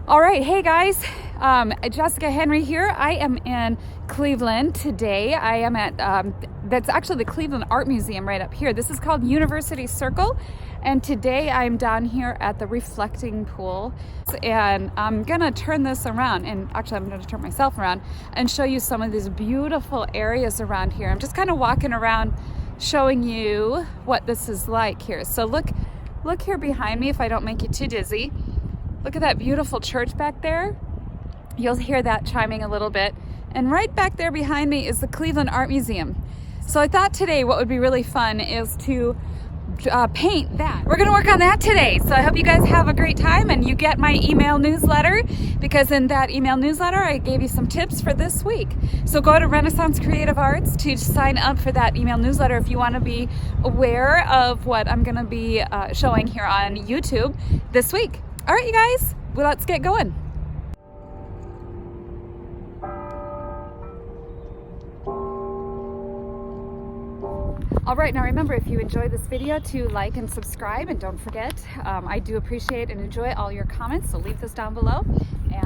All right, hey guys, Jessica Henry here. I am in Cleveland today. I am at, that's actually the Cleveland Art Museum right up here. This is called University Circle. And today I'm down here at the reflecting pool. And I'm gonna turn this around, and actually I'm gonna turn myself around and show you some of these beautiful areas around here. I'm just kind of walking around showing you what this is like here. So look here behind me if I don't make you too dizzy. Look at that beautiful church back there. You'll hear that chiming a little bit. And right back there behind me is the Cleveland Art Museum. So I thought today what would be really fun is to paint that. We're gonna work on that today. So I hope you guys have a great time and you get my email newsletter, because in that email newsletter I gave you some tips for this week. So go to Renaissance Creative Arts to sign up for that email newsletter if you want to be aware of what I'm gonna be showing here on YouTube this week. All right, you guys, well, let's get going. All right, now remember, if you enjoyed this video, to like and subscribe, and don't forget, I do appreciate and enjoy all your comments, so leave this down below.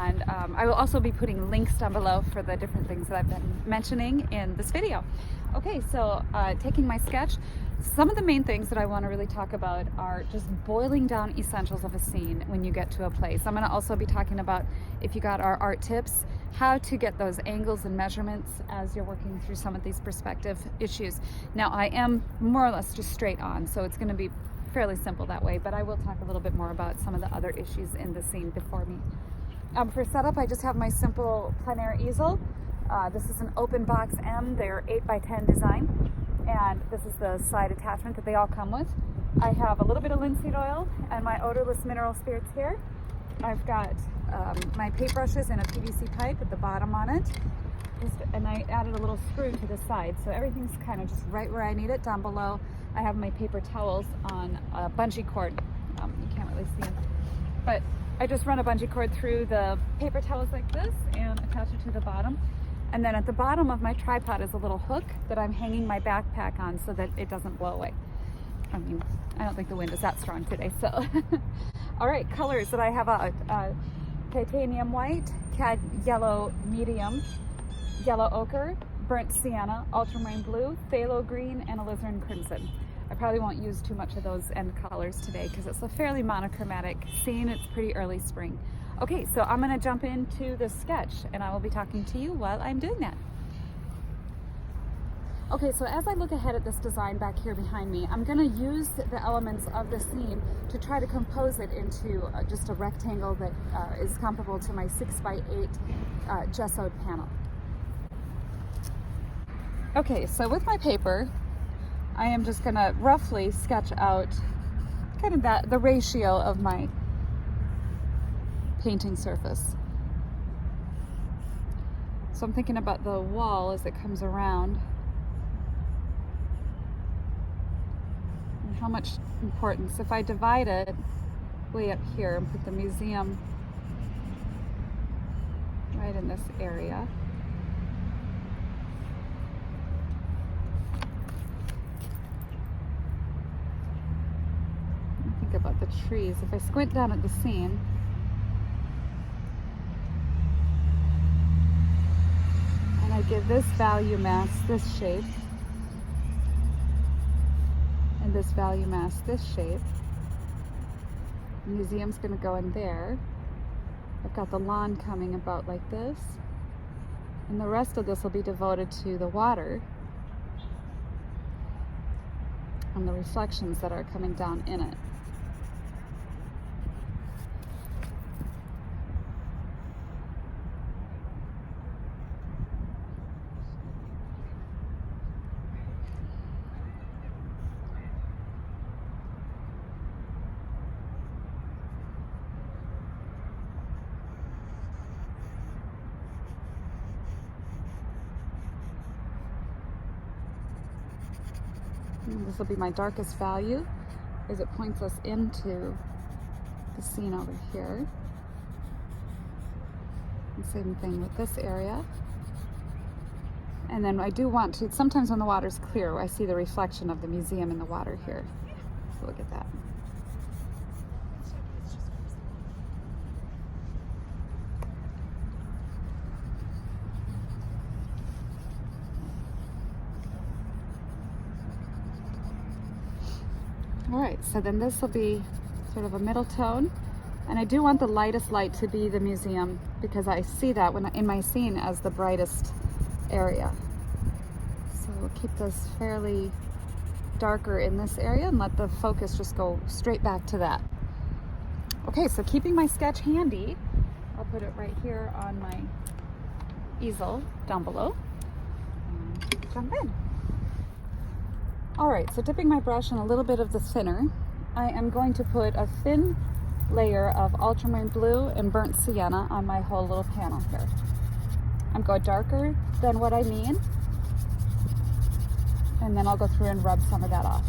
And I will also be putting links down below for the different things that I've been mentioning in this video. Okay, so taking my sketch, some of the main things that I want to really talk about are just boiling down essentials of a scene when you get to a place. I'm going to also be talking about, if you got our art tips, how to get those angles and measurements as you're working through some of these perspective issues. Now, I am more or less just straight on, so it's going to be fairly simple that way, but I will talk a little bit more about some of the other issues in the scene before me. For setup, I just have my simple plein air easel. This is an open box M. They're 8x10 design, and this is the side attachment that they all come with. I have a little bit of linseed oil and my odorless mineral spirits here. I've got my paint brushes in a PVC pipe with the bottom on it, and I added a little screw to the side, so everything's kind of just right where I need it. Down below I have my paper towels on a bungee cord. You can't really see them, but I just run a bungee cord through the paper towels like this and attach it to the bottom. And then at the bottom of my tripod is a little hook that I'm hanging my backpack on so that it doesn't blow away. I mean, I don't think the wind is that strong today, so. All right, colors that I have out. Titanium white, cad yellow medium, yellow ochre, burnt sienna, ultramarine blue, phthalo green, and alizarin crimson. I probably won't use too much of those end colors today because it's a fairly monochromatic scene. It's pretty early spring. Okay, so I'm gonna jump into the sketch and I will be talking to you while I'm doing that. Okay, so as I look ahead at this design back here behind me, I'm gonna use the elements of the scene to try to compose it into just a rectangle that is comparable to my 6x8 gessoed panel. Okay, so with my paper, I am just gonna roughly sketch out kind of the ratio of my painting surface. So I'm thinking about the wall as it comes around and how much importance. If I divide it way up here and put the museum right in this area, think about the trees. If I squint down at the scene, and I give this value mass this shape, and this value mass this shape, the museum's going to go in there. I've got the lawn coming about like this, and the rest of this will be devoted to the water and the reflections that are coming down in it. This will be my darkest value as it points us into the scene over here. And same thing with this area. And then I do want to, sometimes when the water's clear, I see the reflection of the museum in the water here. So look at that. All right, so then this will be sort of a middle tone. And I do want the lightest light to be the museum because I see that when in my scene as the brightest area. So we'll keep this fairly darker in this area and let the focus just go straight back to that. Okay, so keeping my sketch handy, I'll put it right here on my easel down below. And jump in. All right, so dipping my brush in a little bit of the thinner, I am going to put a thin layer of ultramarine blue and burnt sienna on my whole little panel here. I'm going darker than what I need, and then I'll go through and rub some of that off.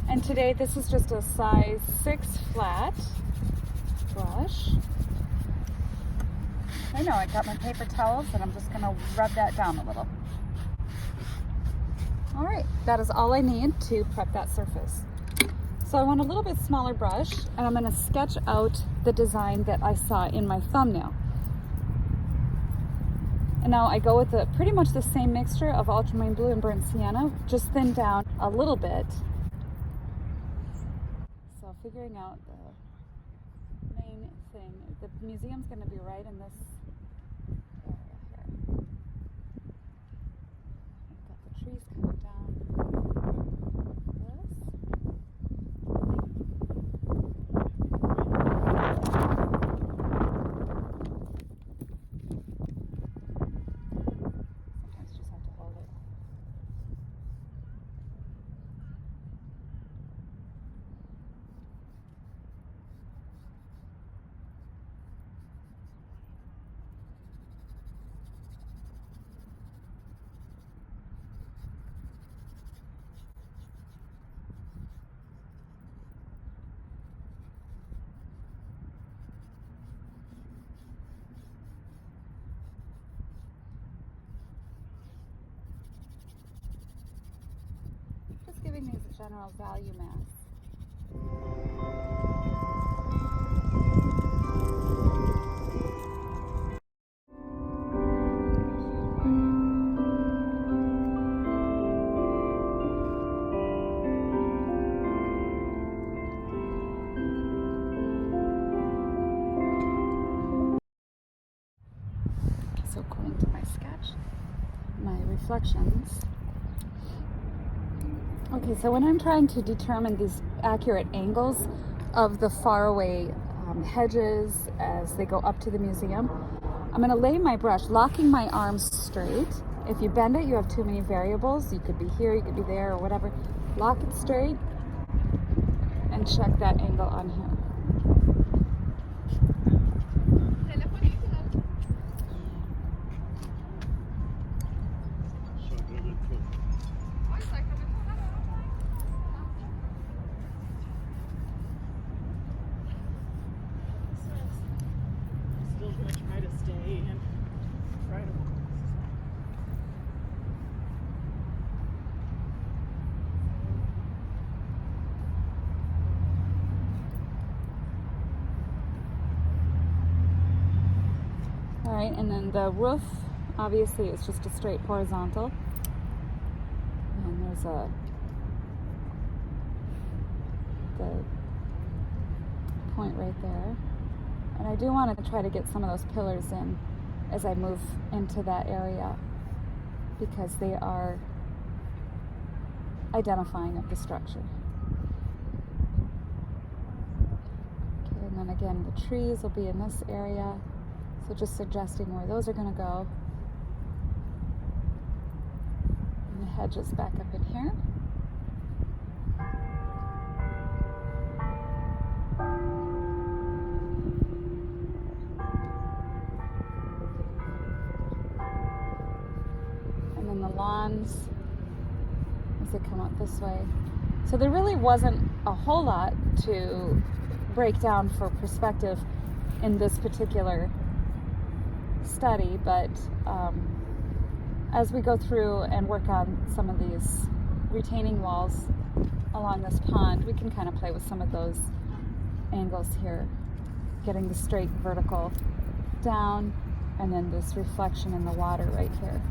And today this is just a size 6 flat brush. I know, I got my paper towels and I'm just gonna rub that down a little. All right, that is all I need to prep that surface. So I want a little bit smaller brush, and I'm gonna sketch out the design that I saw in my thumbnail. And now I go with pretty much the same mixture of ultramarine blue and burnt sienna, just thinned down a little bit. So figuring out the main thing, the museum's gonna be right in this area here. I've got the trees coming down this. Sometimes you just have to hold it. Just giving these a general value mass. So according to my sketch, my reflections. Okay, so when I'm trying to determine these accurate angles of the faraway hedges as they go up to the museum, I'm going to lay my brush, locking my arms straight. If you bend it, you have too many variables. You could be here, you could be there, or whatever. Lock it straight and check that angle on here. All right, and then the roof, obviously it's just a straight horizontal. And there's the point right there. And I do want to try to get some of those pillars in as I move into that area because they are identifying of the structure. Okay, and then again, the trees will be in this area. So just suggesting where those are going to go. And the hedges back up in here. And then the lawns as they come up this way. So there really wasn't a whole lot to break down for perspective in this particular study, but as we go through and work on some of these retaining walls along this pond, we can kind of play with some of those angles here, getting the straight vertical down and then this reflection in the water right here.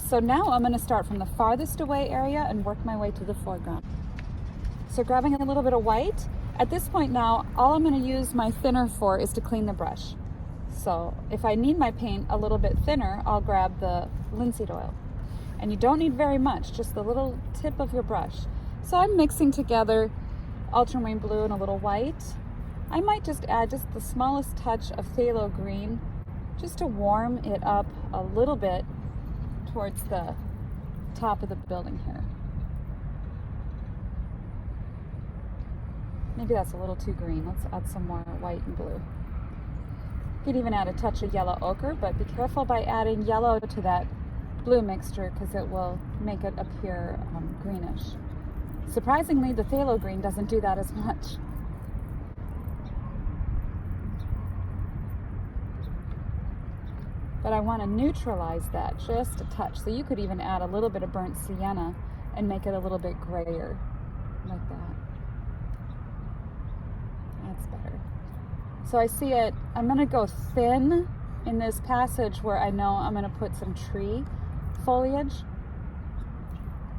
So now I'm going to start from the farthest away area and work my way to the foreground. So grabbing a little bit of white. At this point now, all I'm going to use my thinner for is to clean the brush. So if I need my paint a little bit thinner, I'll grab the linseed oil. And you don't need very much, just the little tip of your brush. So I'm mixing together ultramarine blue and a little white. I might just add just the smallest touch of phthalo green just to warm it up a little bit towards the top of the building here. Maybe that's a little too green. Let's add some more white and blue. You could even add a touch of yellow ochre, but be careful by adding yellow to that blue mixture because it will make it appear greenish. Surprisingly, the phthalo green doesn't do that as much. But I want to neutralize that just a touch. So you could even add a little bit of burnt sienna and make it a little bit grayer, like that. That's better. So I see it, I'm going to go thin in this passage where I know I'm going to put some tree foliage.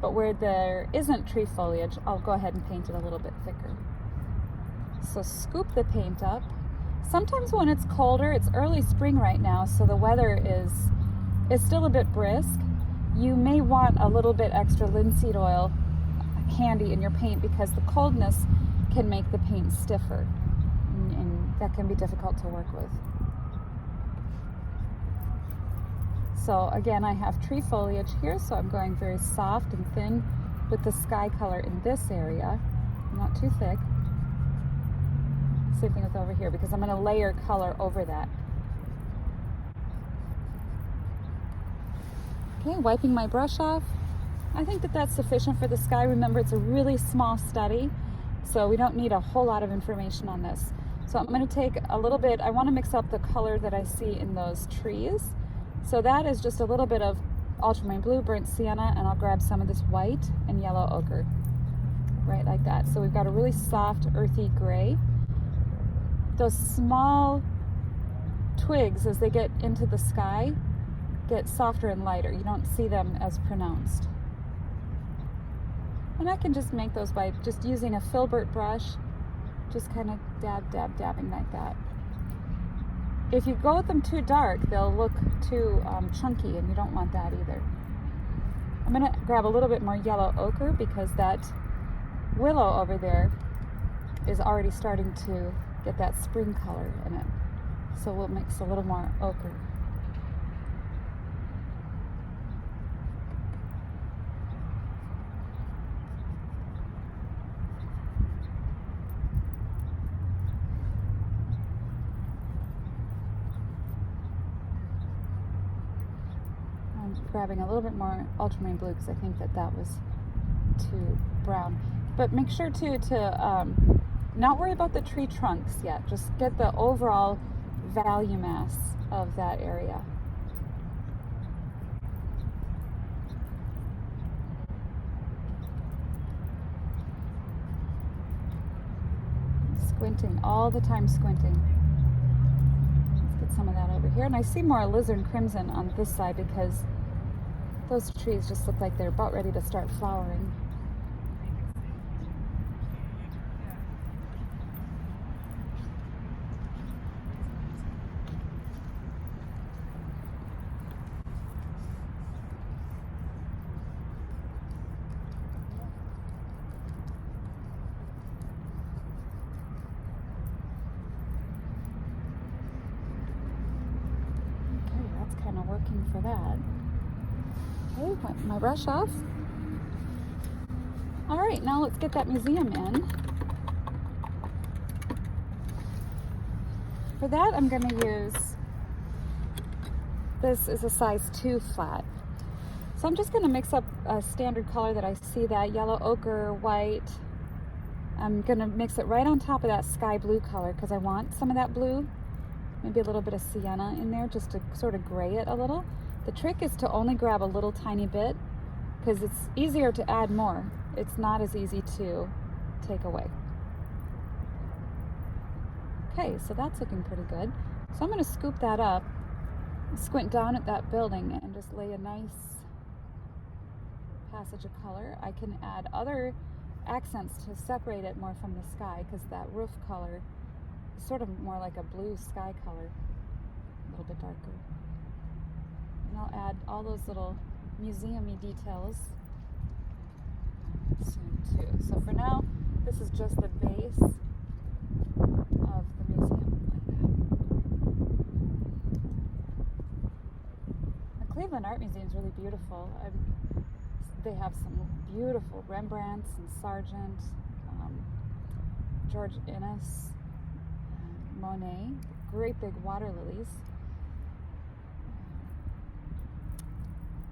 But where there isn't tree foliage, I'll go ahead and paint it a little bit thicker. So scoop the paint up. Sometimes when it's colder, it's early spring right now, so the weather is still a bit brisk. You may want a little bit extra linseed oil handy in your paint because the coldness can make the paint stiffer, and that can be difficult to work with. So again, I have tree foliage here, so I'm going very soft and thin with the sky color in this area, not too thick. Same thing with over here because I'm going to layer color over that. Okay, wiping my brush off. I think that that's sufficient for the sky. Remember, it's a really small study, so we don't need a whole lot of information on this. So I'm going to take a little bit, I want to mix up the color that I see in those trees. So that is just a little bit of ultramarine blue, burnt sienna, and I'll grab some of this white and yellow ochre. Right like that. So we've got a really soft, earthy gray. Those small twigs, as they get into the sky, get softer and lighter. You don't see them as pronounced. And I can just make those by just using a filbert brush, just kind of dabbing like that. If you go with them too dark, they'll look too chunky, and you don't want that either. I'm going to grab a little bit more yellow ochre because that willow over there is already starting to get that spring color in it. So we'll mix a little more ochre. Grabbing a little bit more ultramarine blue because I think that that was too brown. But make sure too to not worry about the tree trunks yet. Just get the overall value mass of that area. Squinting, all the time squinting. Let's get some of that over here. And I see more alizarin crimson on this side because those trees just look like they're about ready to start flowering. Okay, that's kind of working for that. Okay, wipe my brush off. All right, now let's get that museum in. For that, I'm going to use, this is a size 2 flat. So I'm just going to mix up a standard color that I see, that yellow ochre, white. I'm going to mix it right on top of that sky blue color because I want some of that blue. Maybe a little bit of sienna in there just to sort of gray it a little. The trick is to only grab a little tiny bit because it's easier to add more. It's not as easy to take away. Okay, so that's looking pretty good. So I'm going to scoop that up, squint down at that building, and just lay a nice passage of color. I can add other accents to separate it more from the sky, because that roof color is sort of more like a blue sky color, a little bit darker. And I'll add all those little museum-y details soon too. So for now, this is just the base of the museum, like that. The Cleveland Art Museum is really beautiful. They have some beautiful Rembrandts and Sargent, George Inness, Monet, great big water lilies.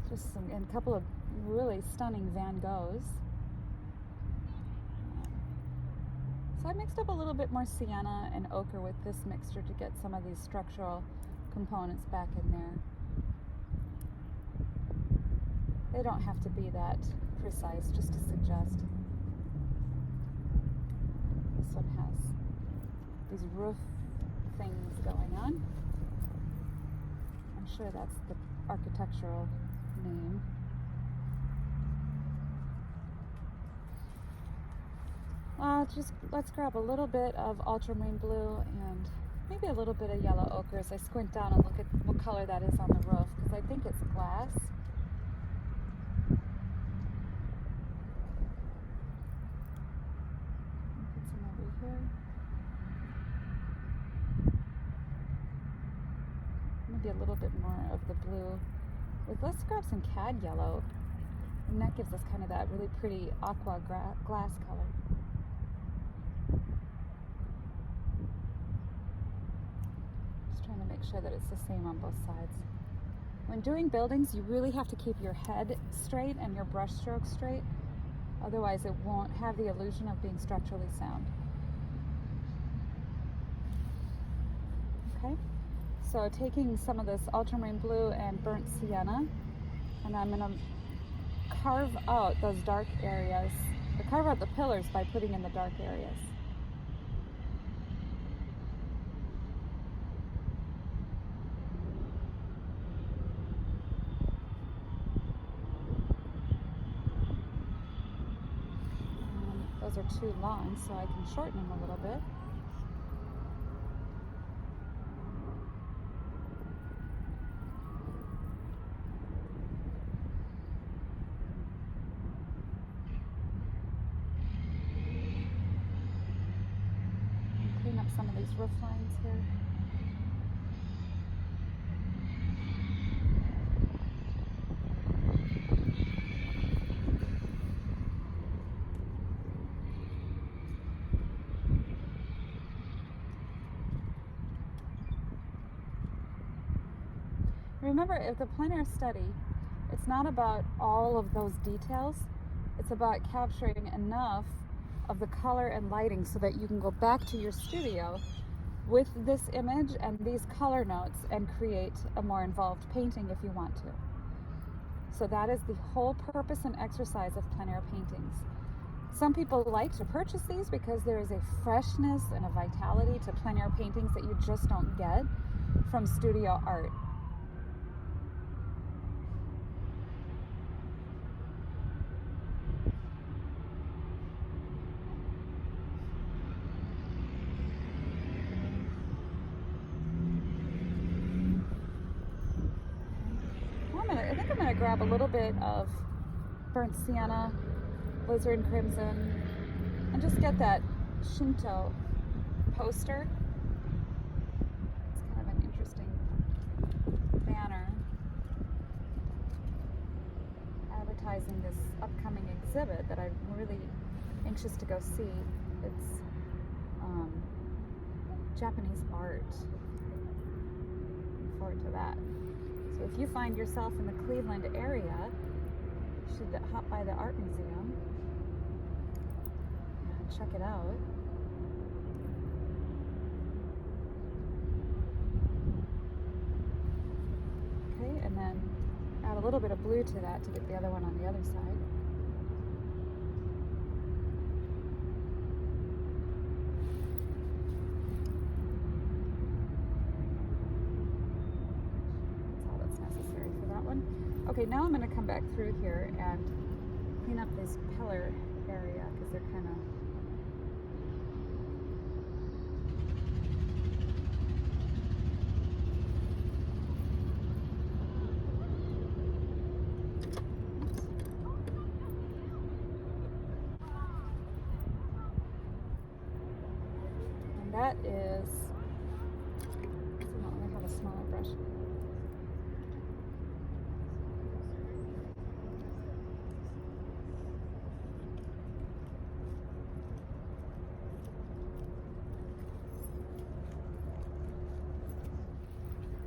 Just some, and a couple of really stunning Van Goghs. So I mixed up a little bit more sienna and ochre with this mixture to get some of these structural components back in there. They don't have to be that precise, just to suggest. This one has these roof things going on. I'm sure that's the architectural name. Let's grab a little bit of ultramarine blue and maybe a little bit of yellow ochre as I squint down and look at what color that is on the roof, because I think it's glass. Put some over here. Maybe a little bit more of the blue. Let's grab some cad yellow, and that gives us kind of that really pretty aqua glass color. Just trying to make sure that it's the same on both sides. When doing buildings, you really have to keep your head straight and your brush stroke straight. Otherwise, it won't have the illusion of being structurally sound. Okay? So taking some of this ultramarine blue and burnt sienna, and I'm going to carve out those dark areas, or carve out the pillars by putting in the dark areas. And those are too long, so I can shorten them a little bit. Clean up some of these roof lines here. Remember, if the plein air study, it's not about all of those details. It's about capturing enough of the color and lighting so that you can go back to your studio with this image and these color notes and create a more involved painting if you want to. So that is the whole purpose and exercise of plein air paintings. Some people like to purchase these because there is a freshness and a vitality to plein air paintings that you just don't get from studio art. I think I'm going to grab a little bit of burnt sienna, alizarin crimson, and just get that Shinto poster. It's kind of an interesting banner advertising this upcoming exhibit that I'm really anxious to go see. It's Japanese art. Looking forward to that. So if you find yourself in the Cleveland area, you should hop by the art museum and check it out. Okay, and then add a little bit of blue to that to get the other one on the other side. Okay, now I'm going to come back through here and clean up this pillar area because they're kind of that is, I have a smaller brush.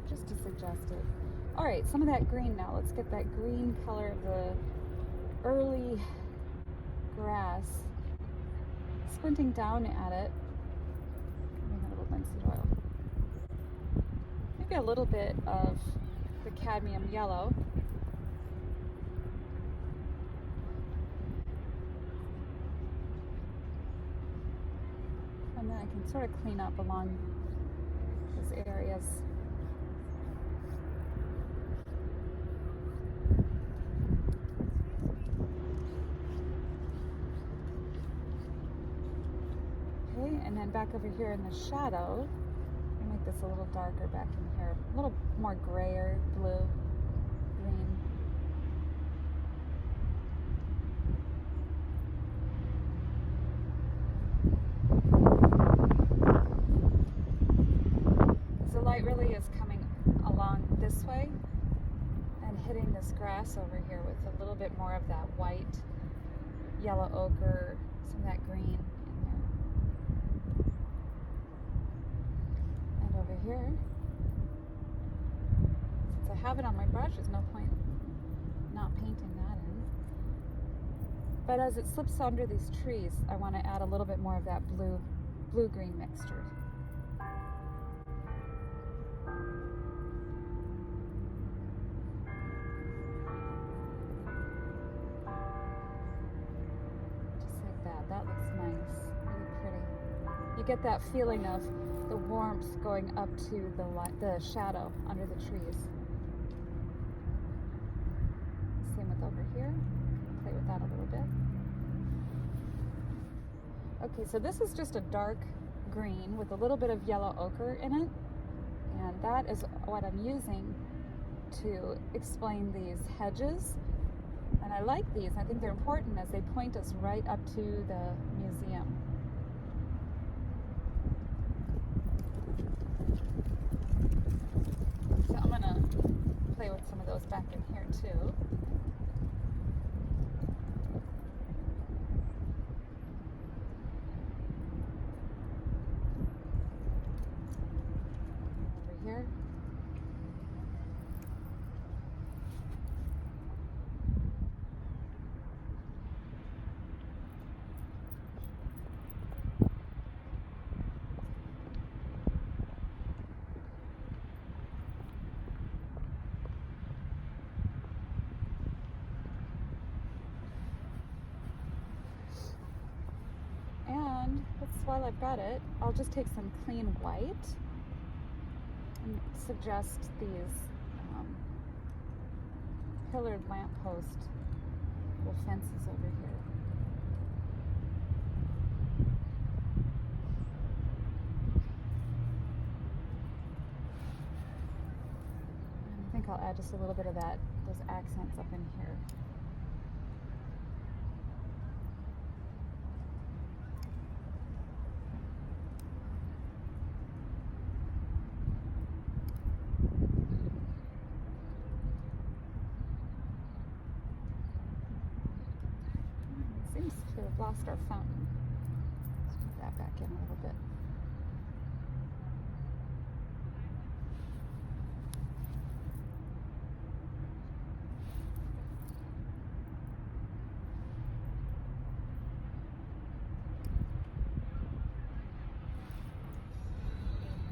Just to suggest it. All right, some of that green now. Let's get that green color of the early grass. Squinting down at it. Linseed oil. Maybe a little bit of the cadmium yellow. And then I can sort of clean up along those areas. Okay, and then back over here in the shadow, I'll make this a little darker back in here, a little more grayer, blue, green. So the light really is coming along this way and hitting this grass over here with a little bit more of that white, yellow ochre, some of that green. Over here, since I have it on my brush, there's no point not painting that in. But as it slips under these trees, I want to add a little bit more of that blue-green mixture. Just like that. That looks nice, really pretty. You get that feeling of the warmth going up to the shadow under the trees. Same with over here. Play with that a little bit. Okay, so this is just a dark green with a little bit of yellow ochre in it, and that is what I'm using to explain these hedges. And I like these. I think they're important as they point us right up to the museum. So I'm going to play with some of those back in here too. Over here. While I've got it, I'll just take some clean white and suggest these pillared lamppost little fences over here. And I think I'll add just a little bit of those accents up in here. Seems to have lost our fountain. Let's put that back in a little bit.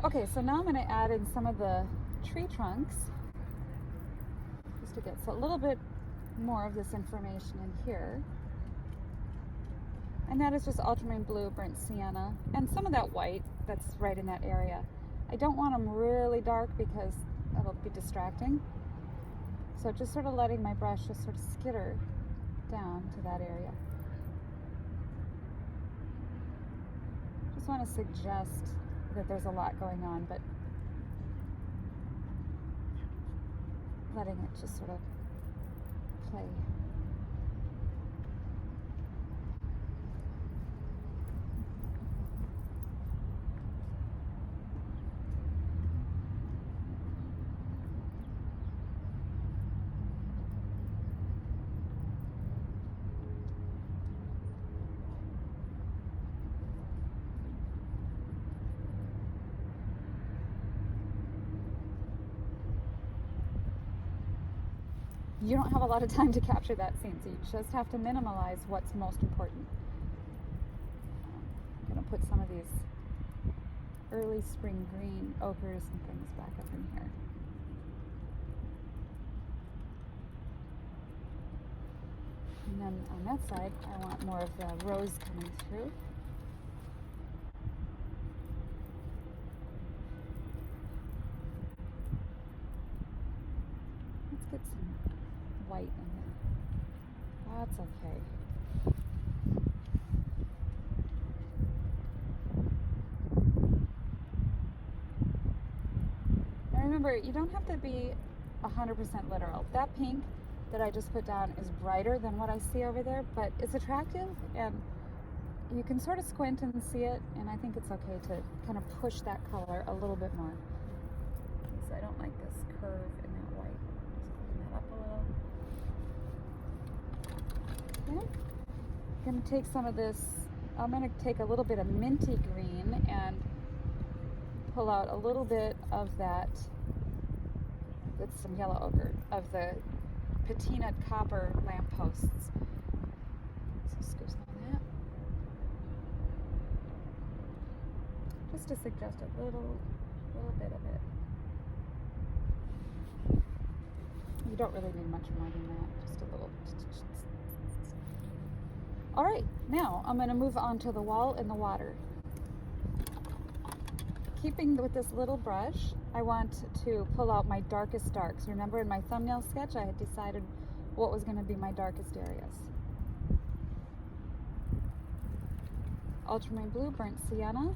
Okay, so now I'm going to add in some of the tree trunks just to get a little bit more of this information in here. And that is just ultramarine blue, burnt sienna, and some of that white that's right in that area. I don't want them really dark because that'll be distracting. So just sort of letting my brush just sort of skitter down to that area. Just want to suggest that there's a lot going on, but letting it just sort of play. You don't have a lot of time to capture that scene, so you just have to minimalize what's most important. I'm going to put some of these early spring green ochres and things back up in here. And then on that side, I want more of the rose coming through. Let's get some white in there. That's okay. Now remember, you don't have to be 100% literal. That pink that I just put down is brighter than what I see over there, but it's attractive and you can sort of squint and see it, and I think it's okay to kind of push that color a little bit more. So I don't like this curve in that white. Just clean that up a little. Okay. I'm going to take some of this, I'm going to take a little bit of minty green and pull out a little bit of that with some yellow ochre of the patina copper lampposts. So scoop some of that. Just to suggest a little bit of it. You don't really need much more than that, just a little. All right, now I'm going to move on to the wall and the water. Keeping with this little brush, I want to pull out my darkest darks. Remember in my thumbnail sketch, I had decided what was going to be my darkest areas. Ultramarine blue, burnt sienna.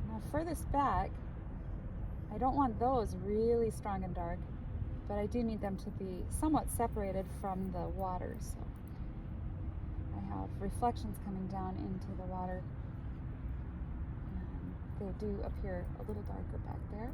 Now furthest back, I don't want those really strong and dark, but I do need them to be somewhat separated from the water. So I have reflections coming down into the water. And they do appear a little darker back there.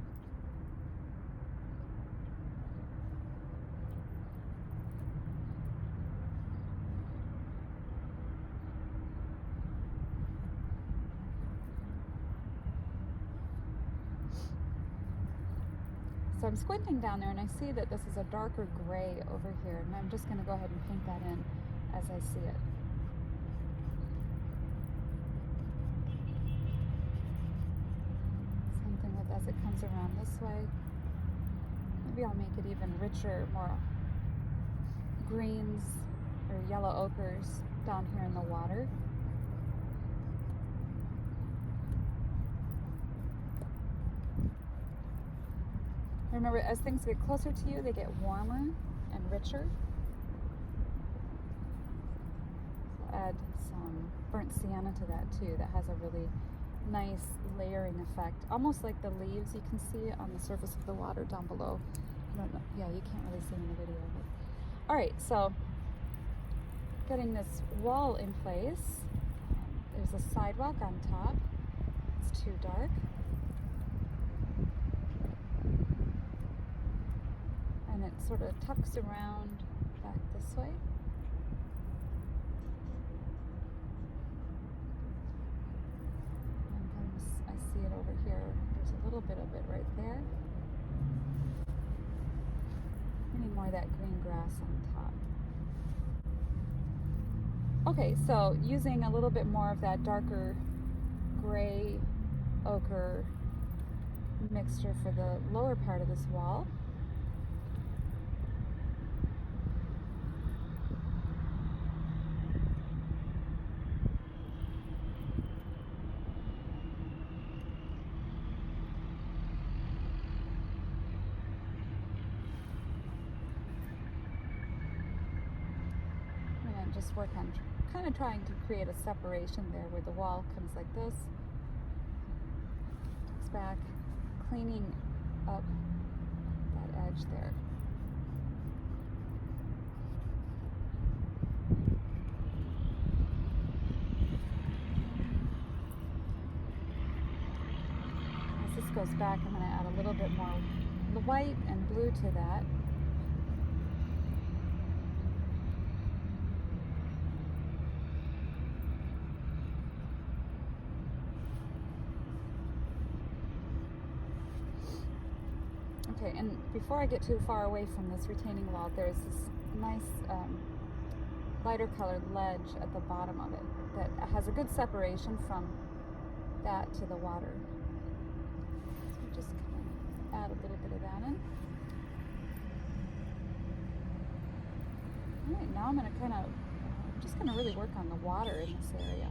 So I'm squinting down there and I see that this is a darker gray over here, and I'm just going to go ahead and paint that in as I see it. Same thing with as it comes around this way. Maybe I'll make it even richer, more greens or yellow ochres down here in the water. Remember, as things get closer to you, they get warmer and richer. So add some burnt sienna to that too. That has a really nice layering effect, almost like the leaves you can see on the surface of the water down below. I don't know. Yeah, you can't really see in the video. But all right, so getting this wall in place. There's a sidewalk on top. It's too dark. And it sort of tucks around back this way. And I see it over here. There's a little bit of it right there. I need more of that green grass on top. Okay, so using a little bit more of that darker gray ochre mixture for the lower part of this wall. just work on kind of trying to create a separation there where the wall comes like this, tucks back, cleaning up that edge there. As this goes back, I'm going to add a little bit more white and blue to that. Okay, and before I get too far away from this retaining wall, there's this nice lighter colored ledge at the bottom of it that has a good separation from that to the water. So just kind of add a little bit of that in. All right, now I'm going to just going to really work on the water in this area.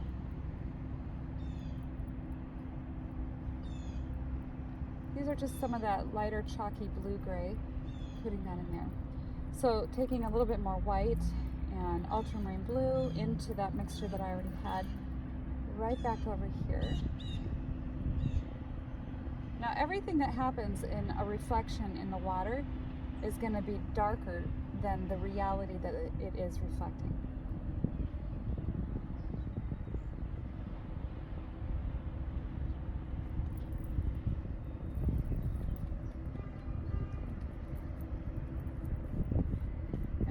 These are just some of that lighter chalky blue-gray, putting that in there. So taking a little bit more white and ultramarine blue into that mixture that I already had, right back over here. Now everything that happens in a reflection in the water is going to be darker than the reality that it is reflecting.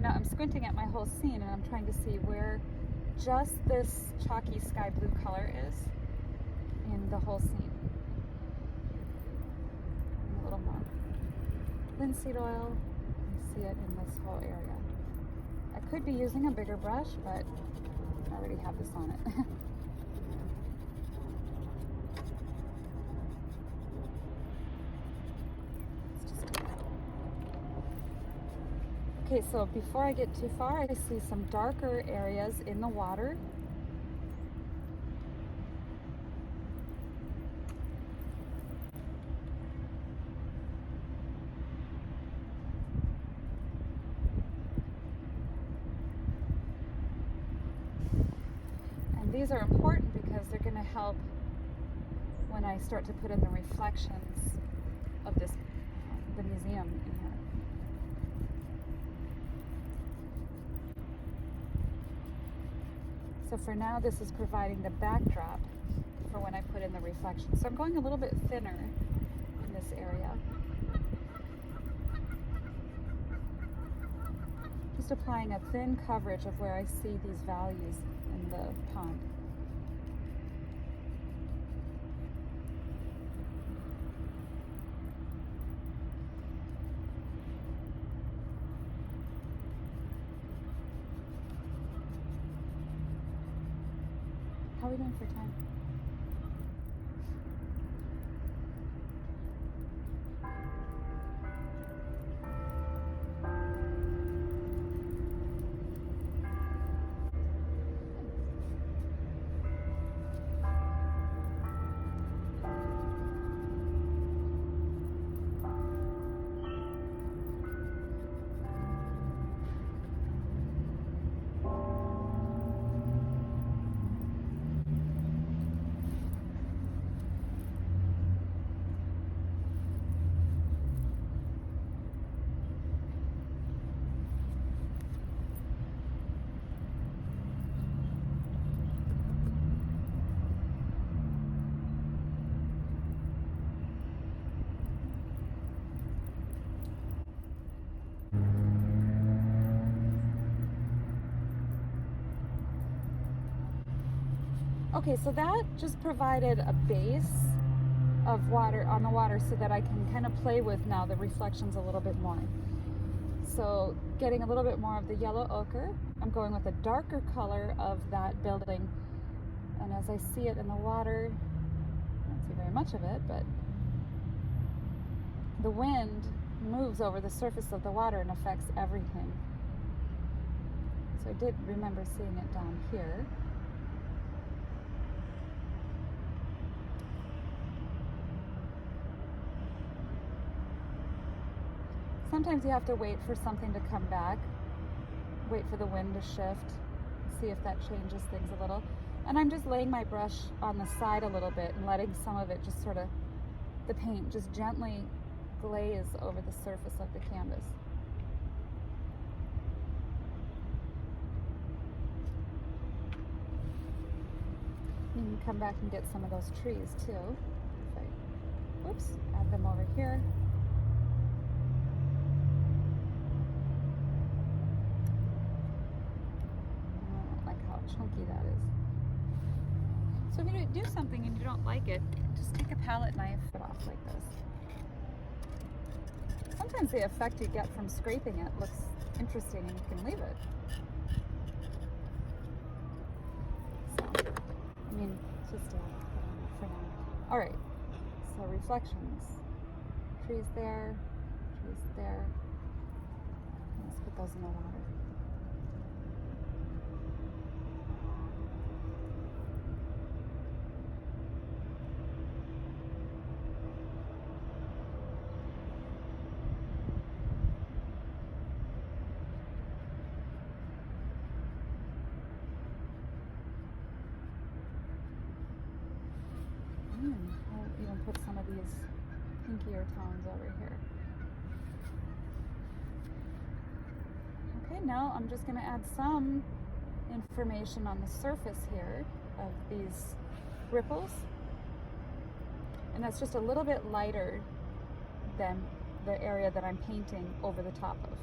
Now I'm squinting at my whole scene and I'm trying to see where just this chalky sky blue color is in the whole scene. A little more linseed oil, you see it in this whole area. I could be using a bigger brush, but I already have this on it. Okay, so before I get too far, I see some darker areas in the water. And these are important because they're going to help when I start to put in the reflections of this, the museum in here. So for now, this is providing the backdrop for when I put in the reflection. So I'm going a little bit thinner in this area. Just applying a thin coverage of where I see these values in the pond. How are we doing for time? Okay, so that just provided a base of water on the water so that I can kind of play with now the reflections a little bit more. So getting a little bit more of the yellow ochre, I'm going with a darker color of that building. And as I see it in the water, I don't see very much of it, but the wind moves over the surface of the water and affects everything. So I did remember seeing it down here. Sometimes you have to wait for something to come back, wait for the wind to shift, see if that changes things a little. And I'm just laying my brush on the side a little bit and letting some of it just sort of, the paint just gently glaze over the surface of the canvas. You can come back and get some of those trees too. Oops, add them over here. I don't like how chunky that is. So if you do something and you don't like it, just take a palette knife, put it off like this. Sometimes the effect you get from scraping it looks interesting and you can leave it. So, I mean, it's just for now. All right. So reflections, trees there, trees there. Let's put those in the water. I'll even put some of these pinkier tones over here. Okay, now I'm just going to add some information on the surface here of these ripples. And that's just a little bit lighter than the area that I'm painting over the top of.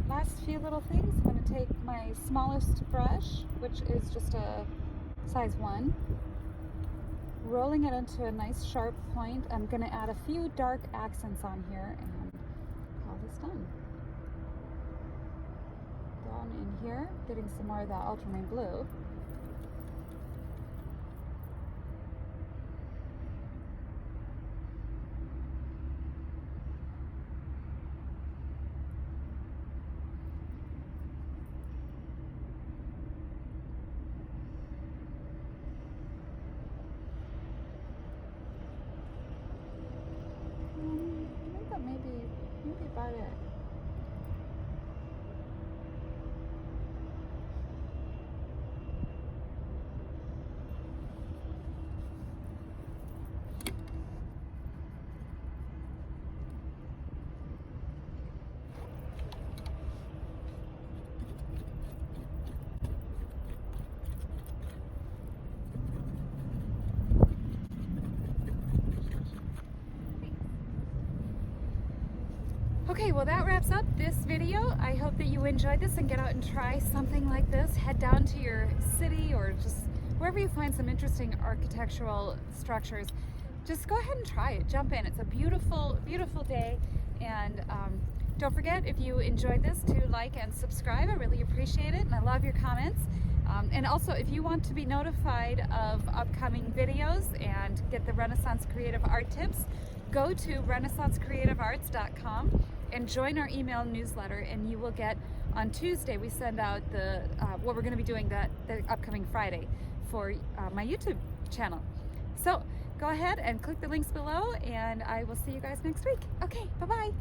Last few little things. I'm going to take my smallest brush, which is just a size 1, rolling it into a nice sharp point. I'm going to add a few dark accents on here and call this done. Down in here, getting some more of that ultramarine blue. Maybe about it. Okay, well that wraps up this video. I hope that you enjoyed this and get out and try something like this. Head down to your city or just wherever you find some interesting architectural structures. Just go ahead and try it. Jump in. It's a beautiful, beautiful day. And don't forget, if you enjoyed this, to like and subscribe. I really appreciate it, and I love your comments. And also, if you want to be notified of upcoming videos and get the Renaissance Creative Art tips, go to renaissancecreativearts.com and join our email newsletter, and you will get, on Tuesday we send out the what we're going to be doing the upcoming Friday for my YouTube channel. So go ahead and click the links below, and I will see you guys next week. Okay, bye-bye.